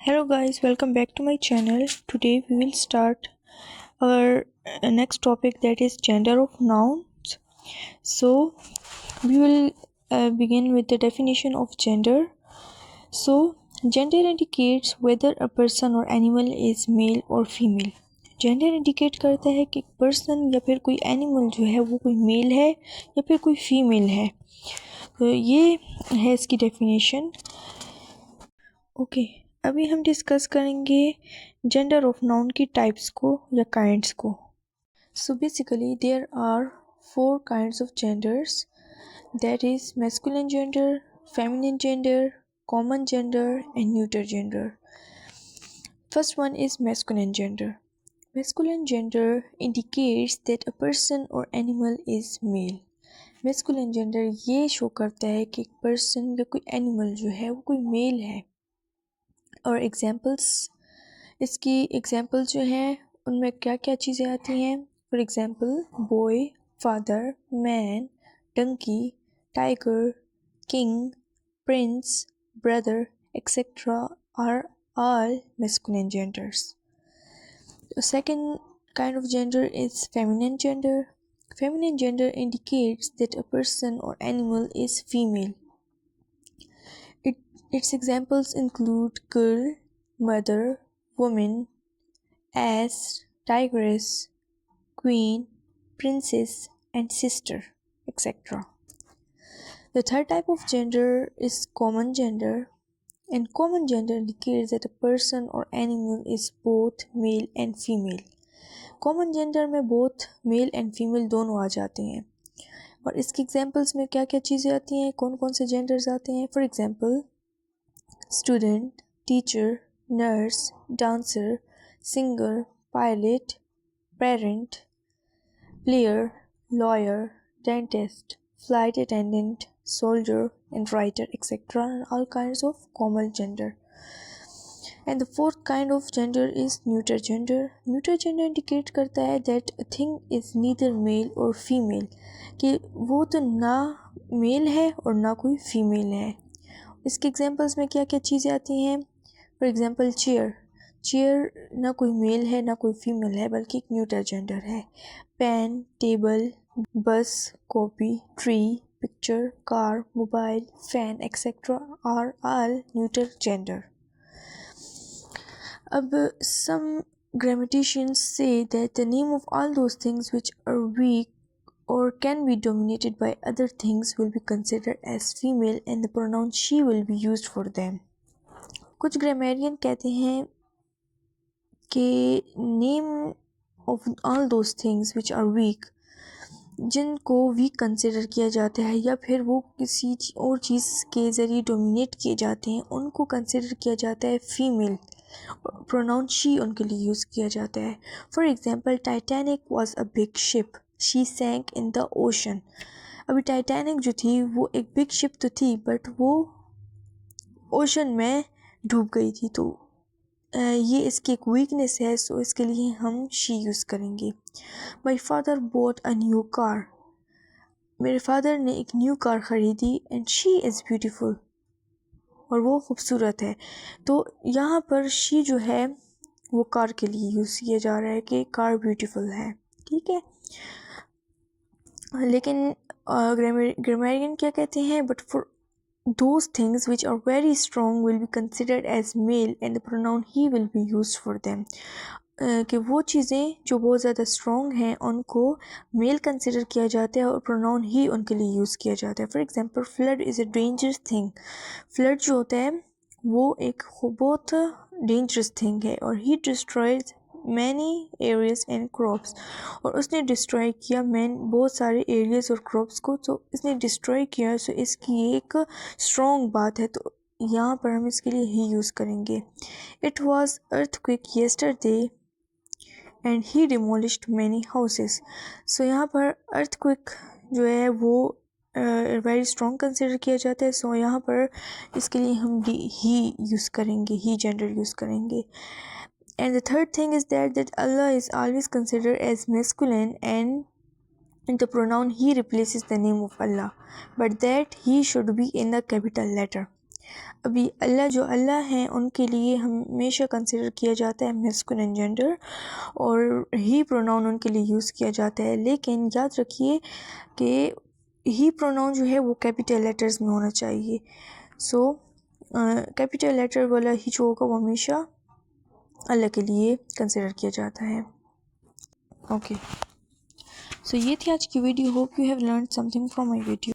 Hello guys, welcome back to my channel. Today we will start our next topic, that is gender of nouns. So we will begin with the definition of gender. So gender indicates whether a person or animal is male or female. Gender indicate करता है कि person या फिर कोई animal जो है वो कोई मेल है या फिर कोई फीमेल है. तो ये है इसकी डेफिनेशन. ओके, अभी हम डिस्कस करेंगे जेंडर ऑफ नाउन की टाइप्स को या काइंड्स को. So basically there are 4 kinds of genders, that is masculine gender, feminine gender, common gender and neuter gender. First one is masculine gender. Masculine gender indicates that a person और animal is male. Masculine gender ये show करता है कि एक person या कोई animal जो है वो कोई मेल है. और एग्जांपल्स, इसकी एग्जांपल्स जो हैं उनमें क्या क्या चीज़ें आती हैं. For example boy, father, man, donkey, tiger, king, prince, brother etcetera are all masculine genders. The second kind of gender is feminine gender. Feminine gender indicates that a person or animal is female. Its examples include girl, mother, woman, ass, tigress, queen, princess, and sister, etc. The third type of gender is common gender, and common gender indicates that a person or animal is both male and female. Common gender में both male and female दोनों आ जाते हैं. और इसके examples में क्या क्या चीज़ें आती हैं, कौन कौन से जेंडर्स आते हैं. For example student, teacher, nurse, dancer, singer, pilot, parent, player, lawyer, dentist, flight attendant, soldier, and writer, etc. are all kinds of common gender. And the fourth kind of gender is neuter gender. Neuter gender indicate करता है that a thing is neither male or female, कि वो तो ना mail है और ना कोई फीमेल है. इसके एग्जांपल्स में क्या क्या चीज़ें आती हैं. For example chair. चेयर ना कोई मेल है ना कोई फीमेल है बल्कि एक न्यूटर जेंडर है. Pen, table, bus, copy, tree, picture, car, mobile, fan etcetera are all neuter gender. अब some grammatians say that the name of all those things which are weak or can be dominated by other things will be considered as female and the pronoun she will be used for them. कुछ grammarian कहते हैं कि name of all those things which are weak, जिनको weak consider किया जाता है या फिर वो किसी और चीज़ के ज़रिए dominate किए जाते हैं, उनको consider किया जाता है female. pronoun she उनके लिए यूज़ किया जाता है. For example, Titanic was a big ship. She sank in the ocean. अभी टाइटैनिक जो थी वो एक बिग शिप तो थी बट वो ओशन में डूब गई थी. तो ये इसकी एक वीकनेस है, सो इसके लिए हम शी यूज़ करेंगे. My father boat a new car. मेरे फादर ने एक न्यू कार ख़रीदी एंड शी इज़ ब्यूटीफुल, और वो खूबसूरत है. तो यहाँ पर शी जो है वो कार के लिए यूज़ किया जा रहा है कि कार ब्यूटीफुल है. ठीक है, लेकिन ग्रामरियन क्या कहते हैं, but for those things which are very strong will be considered as male and the pronoun he will be used for them. कि वो चीज़ें जो बहुत ज़्यादा स्ट्रॉन्ग हैं उनको मेल कंसिडर किया जाता है और प्रोनाउन ही उनके लिए यूज़ किया जाता है. For example flood is a dangerous thing. Flood जो होता है वो एक बहुत डेंजरस थिंग है और ही destroys many areas and crops, और उसने डिस्ट्रॉय किया बहुत सारे एरियाज और क्रॉप्स को. तो इसने डिस्ट्रॉय किया, सो इसकी एक स्ट्रॉन्ग बात है, तो यहाँ पर हम इसके लिए ही यूज़ करेंगे. It was earthquake yesterday and he demolished many houses. So यहाँ पर अर्थक्वेक जो है वो वेरी स्ट्रॉन्ग कंसिडर किया जाता है. सो यहाँ पर इसके लिए हम ही यूज़ करेंगे, ही जेंडर यूज़ करेंगे. And the third thing is that Allah is always considered as masculine and the pronoun he replaces the name of Allah, but that he should be in the capital letter. अभी अल्लाह जो अल्लाह हैं उनके लिए हमेशा consider किया जाता है masculine gender और ही प्रोनाउन उनके लिए यूज़ किया जाता है। लेकिन याद रखिए कि ही प्रोनाउन जो है वो कैपिटल लेटर्स में होना चाहिए। सो कैपिटल लेटर वाला ही जो होगा वो हमेशा अल्लाह के लिए कंसिडर किया जाता है। ओके, सो ये थी आज की video. Hope you have learn something from my video.